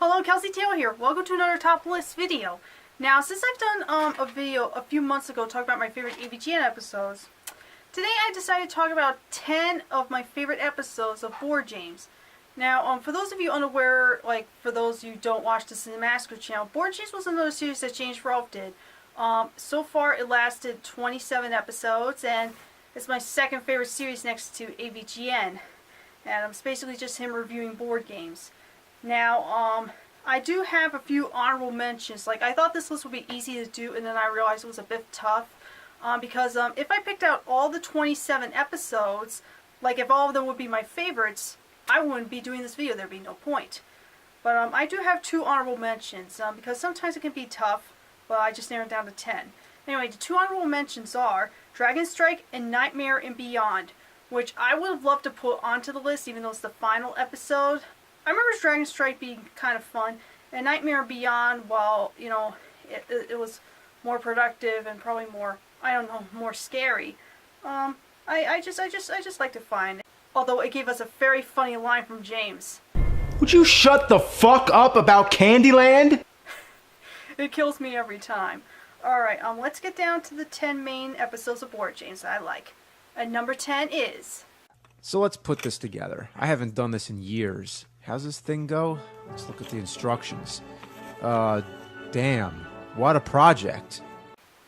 Hello, Kelsey Taylor here. Welcome to another top list video. Now, since I've done a video a few months ago talking about my favorite AVGN episodes, today I decided to talk about 10 of my favorite episodes of Board Games. Now, for those of you unaware, like for those you don't watch the Cinemassacre channel, Board Games was another series that James Rolfe did. So far, it lasted 27 episodes, and it's my second favorite series next to AVGN. And it's basically just him reviewing board games. Now, I do have a few honorable mentions. Like, I thought this list would be easy to do, and then I realized it was a bit tough. Because if I picked out all the 27 episodes, like if all of them would be my favorites, I wouldn't be doing this video. There'd be no point. But I do have two honorable mentions, because sometimes it can be tough, but I just narrowed it down to 10. Anyway, the two honorable mentions are Dragon Strike and Nightmare and Beyond, which I would have loved to put onto the list, even though it's the final episode. I remember Dragon Strike being kind of fun, and Nightmare Beyond, while, you know, it was more productive and probably more, I don't know, more scary. I just like to find it. Although it gave us a very funny line from James. Would you shut the fuck up about Candyland? It kills me every time. Alright, let's get down to the 10 main episodes of Board Games that I like. And number 10 is... So let's put this together. I haven't done this in years. How's this thing go? Let's look at the instructions. Damn. What a project.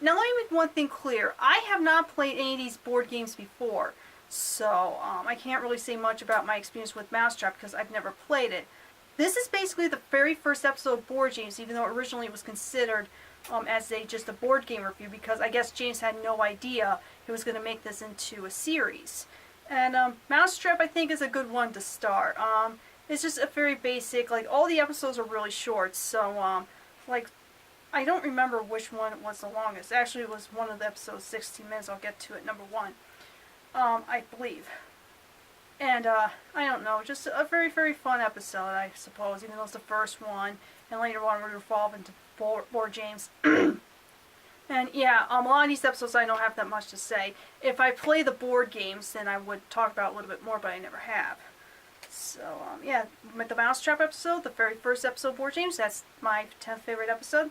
Now let me make one thing clear. I have not played any of these board games before. So, I can't really say much about my experience with Mousetrap because I've never played it. This is basically the very first episode of Board Games, even though originally it was considered as just a board game review, because I guess James had no idea he was going to make this into a series. And Mousetrap, I think, is a good one to start. It's just a very basic, like, all the episodes are really short, so, like, I don't remember which one was the longest. Actually, it was one of the episodes, 16 minutes. I'll get to it, number 1, I believe. And, I don't know, just a very, very fun episode, I suppose, even though it's the first one, and later on we evolve into Board Games. And yeah, a lot of these episodes I don't have that much to say. If I play the board games, then I would talk about it a little bit more, but I never have. So, yeah, with the Mousetrap episode, the very first episode of Board Games, that's my 10th favorite episode.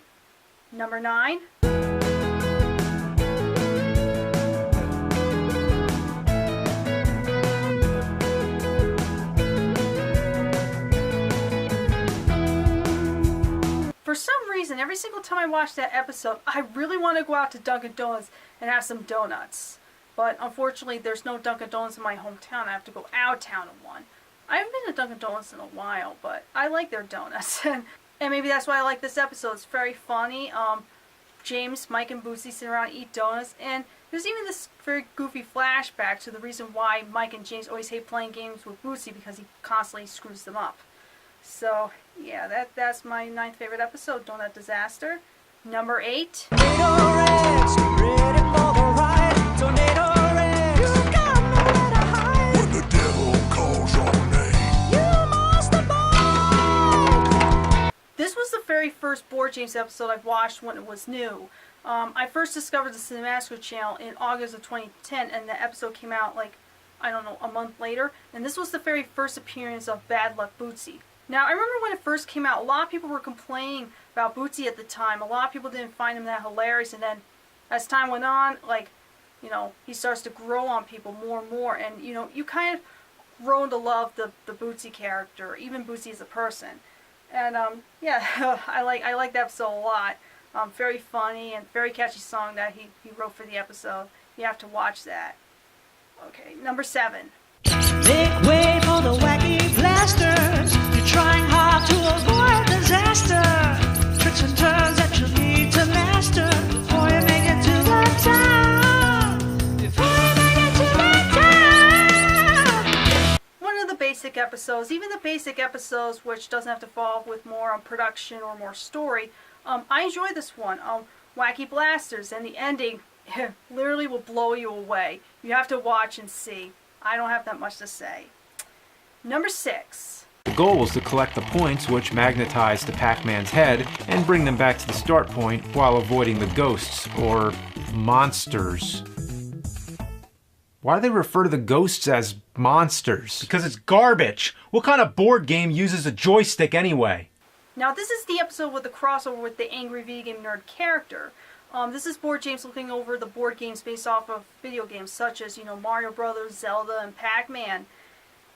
Number 9. For some reason, every single time I watch that episode, I really want to go out to Dunkin' Donuts and have some donuts. But unfortunately, there's no Dunkin' Donuts in my hometown. I have to go out of town to one. I haven't been to Dunkin' Donuts in a while, but I like their donuts. And maybe that's why I like this episode. It's very funny. James, Mike, and Bootsy sit around and eat donuts. And there's even this very goofy flashback to the reason why Mike and James always hate playing games with Bootsy, because he constantly screws them up. So, yeah, that's my 9th favorite episode, Donut Disaster. Number 8. This was the very first Board Games episode I've watched when it was new. I first discovered the Cinemassacre channel in August of 2010, and the episode came out, like, I don't know, a month later. And this was the very first appearance of Bad Luck Bootsy. Now, I remember when it first came out, a lot of people were complaining about Bootsy at the time. A lot of people didn't find him that hilarious, and then as time went on, like, you know, he starts to grow on people more and more, and, you know, you kind of grow to love the Bootsy character, even Bootsy as a person. And, yeah, I like that episode a lot. Very funny and very catchy song that he wrote for the episode. You have to watch that. Okay, number 7. Make way for the wacky blasters. You're trying hard to avoid disaster. Tricks and turns that you need to master before you make it to the top. Before you make it to the top. One of the basic episodes, even the basic episodes which doesn't have to follow with more production or more story, I enjoy this one. Wacky Blasters, and the ending literally will blow you away. You have to watch and see. I don't have that much to say. Number 6. The goal was to collect the points which magnetized the Pac-Man's head and bring them back to the start point while avoiding the ghosts, or monsters. Why do they refer to the ghosts as monsters? Because it's garbage. What kind of board game uses a joystick anyway? Now, this is the episode with the crossover with the angry video game nerd character. This is Board James looking over the board games based off of video games such as, Mario Brothers, Zelda, and Pac-Man.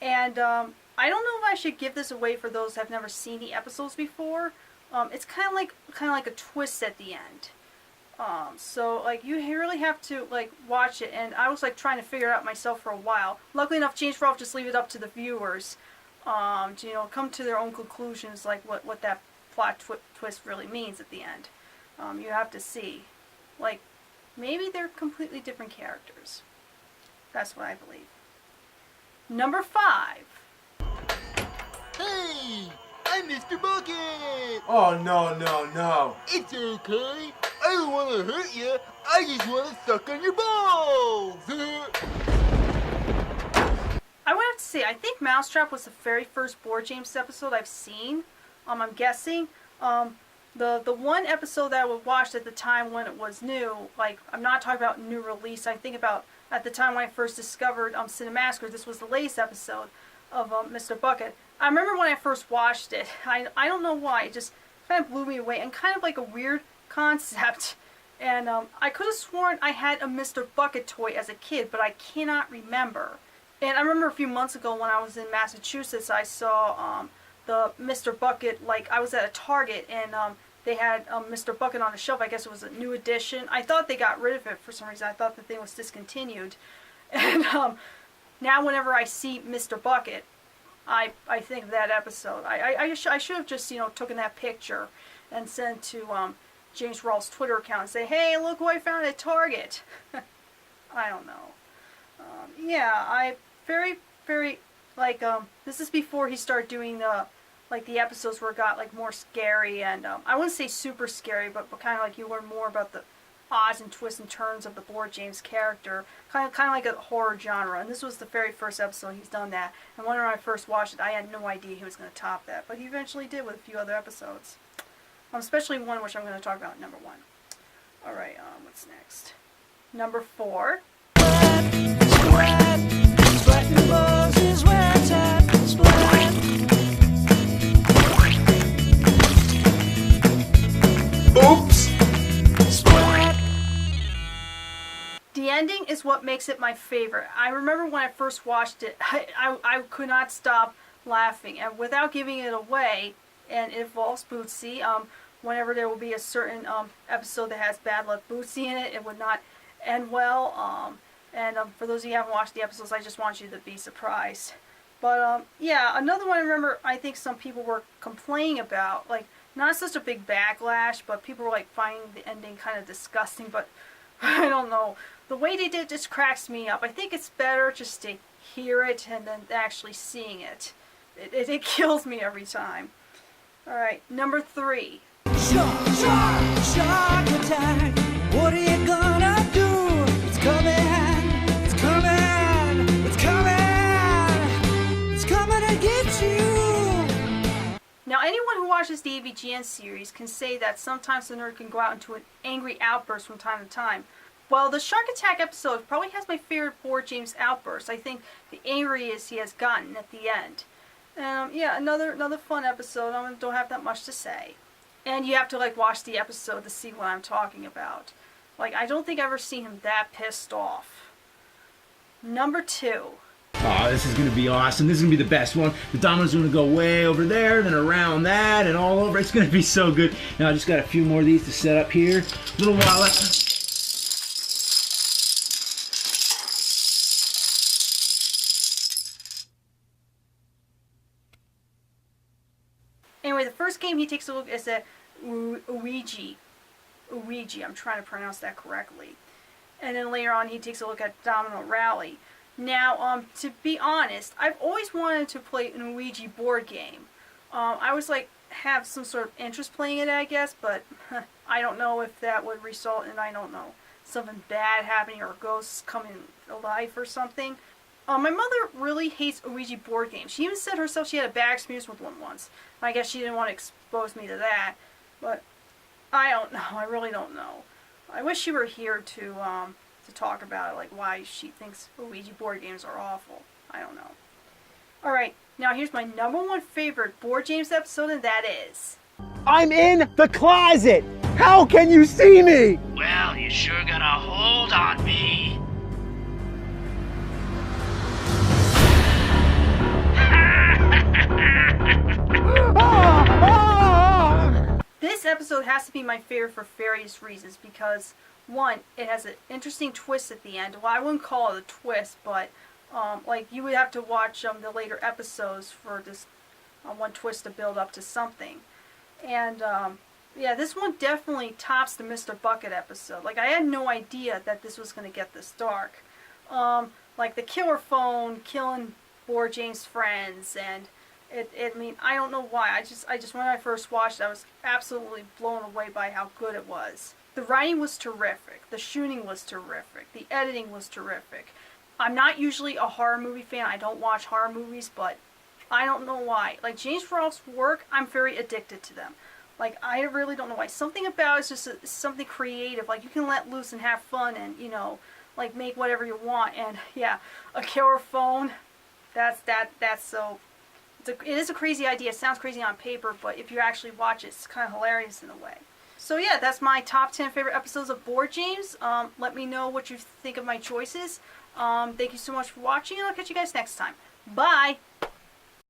And I don't know if I should give this away for those that have never seen the episodes before. It's kind of like a twist at the end. So like you really have to like watch it, and I was like trying to figure it out myself for a while. Luckily enough, James Rolfe just leave it up to the viewers, to come to their own conclusions, like what that plot twist really means at the end. You have to see, like maybe they're completely different characters. That's what I believe. Number 5. Hey, I'm Mr. Bucket! Oh, no. It's okay. I don't want to hurt you. I just want to suck on your balls. I would have to say, I think Mousetrap was the very first Board James episode I've seen. I'm guessing. The one episode that I would watch at the time when it was new, like, I'm not talking about new release, I think about at the time when I first discovered Cinemassacre, this was the latest episode of Mr. Bucket. I remember when I first watched it, I don't know why, it just kind of blew me away, and kind of like a weird concept. And I could have sworn I had a Mr. Bucket toy as a kid, but I cannot remember. And I remember a few months ago when I was in Massachusetts, I saw the Mr. Bucket, like I was at a Target, and they had Mr. Bucket on the shelf. I guess it was a new edition. I thought they got rid of it for some reason. I thought the thing was discontinued. And now whenever I see Mr. Bucket, I think of that episode. I should have just, taken that picture and sent to James Rolfe's Twitter account and say, hey, look who I found at Target. I don't know. Yeah, I very, very, like, this is before he started doing the episodes where it got, like, more scary, and, I wouldn't say super scary, but kind of like you learn more about the odds and twists and turns of the Board James character, kind of like a horror genre, and this was the very first episode he's done that, and when I first watched it, I had no idea he was going to top that, but he eventually did with a few other episodes, especially one which I'm going to talk about in number 1. Alright, what's next? Number 4. Oops! The ending is what makes it my favorite. I remember when I first watched it, I could not stop laughing, and without giving it away, and it involves Bootsy, whenever there will be a certain episode that has Bad Luck Bootsy in it, it would not end well, and for those of you who haven't watched the episodes, I just want you to be surprised. But yeah, another one I remember I think some people were complaining about, like, not such a big backlash, but people were like finding the ending kind of disgusting, but I don't know. The way they did it just cracks me up. I think it's better just to hear it and then actually seeing it. It kills me every time. Alright, number 3. Shark attack. What are you gonna do? It's coming. It's coming. It's coming. It's coming to get you. Now, anyone who watches the AVGN series can say that sometimes the nerd can go out into an angry outburst from time to time. Well, the Shark Attack episode probably has my favorite Board James outburst. I think the angriest he has gotten at the end. Yeah, another fun episode. I don't have that much to say. And you have to like watch the episode to see what I'm talking about. Like, I don't think I've ever seen him that pissed off. Number 2. Oh, this is going to be awesome. This is going to be the best one. The dominoes are going to go way over there, then around that, and all over. It's going to be so good. Now, I just got a few more of these to set up here. A little while left. Anyway, the first game he takes a look is at Ouija. I'm trying to pronounce that correctly. And then later on, he takes a look at Domino Rally. Now, to be honest, I've always wanted to play an Ouija board game. I always like have some sort of interest playing it, I guess, but I don't know if that would result in, I don't know, something bad happening or ghosts coming alive or something. My mother really hates Ouija board games. She even said herself she had a bad experience with one once. I guess she didn't want to expose me to that, but I don't know. I really don't know. I wish she were here to talk about it, like why she thinks Ouija board games are awful. I don't know. Alright, now here's my number 1 favorite Board James episode, and that is I'm in the closet. How can you see me? Well, you sure got a hold on me. This episode has to be my favorite for various reasons because, one, it has an interesting twist at the end. Well, I wouldn't call it a twist, but like you would have to watch the later episodes for this one twist to build up to something. And yeah, this one definitely tops the Mr. Bucket episode. Like, I had no idea that this was going to get this dark. Like the killer phone killing Board James' friends, and I mean, I don't know why. I just when I first watched it, I was absolutely blown away by how good it was. The writing was terrific. The shooting was terrific. The editing was terrific. I'm not usually a horror movie fan. I don't watch horror movies, but I don't know why. Like, James Rolfe's work, I'm very addicted to them. Like, I really don't know why. Something about it's just something creative. Like, you can let loose and have fun and, you know, like, make whatever you want. And, yeah, a killer phone, that's so... It is a crazy idea. It sounds crazy on paper, but if you actually watch it, it's kind of hilarious in a way. So, yeah, that's my top 10 favorite episodes of Board James. Let me know what you think of my choices. Thank you so much for watching, and I'll catch you guys next time. Bye!